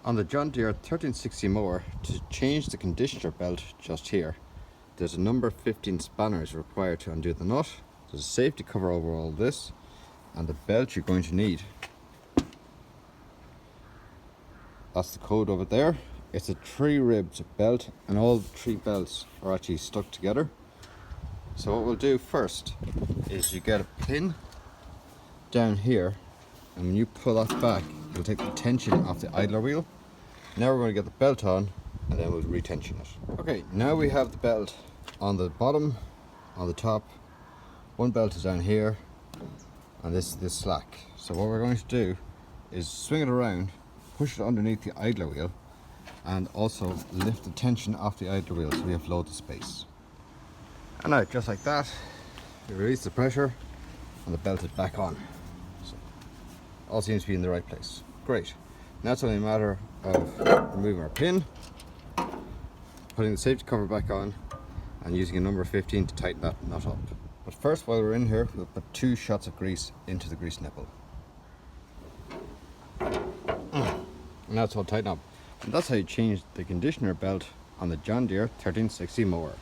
On the John Deere 1360 mower, to change the conditioner belt just here, there's a number 15 spanners required to undo the nut. There's a safety cover over all this, and the belt you're going to need. That's the code over there. It's a 3-ribbed belt, and all 3 belts are actually stuck together. So what we'll do first is you get a pin down here, and when you pull that back, you'll take the tension off the idler wheel. Now we're going to get the belt on, and then we'll retension it. Okay, now we have the belt on the bottom, on the top. One belt is down here, and this slack. So what we're going to do is swing it around, push it underneath the idler wheel, and also lift the tension off the idler wheel so we have loads of space. And now, just like that, we release the pressure, and the belt is back on. So all seems to be in the right place. Great. Now it's only a matter of removing our pin, putting the safety cover back on, and using a number 15 to tighten that nut up. But first, while we're in here, we'll put 2 shots of grease into the grease nipple. And that's all tighten up. And that's how you change the conditioner belt on the John Deere 1360 mower.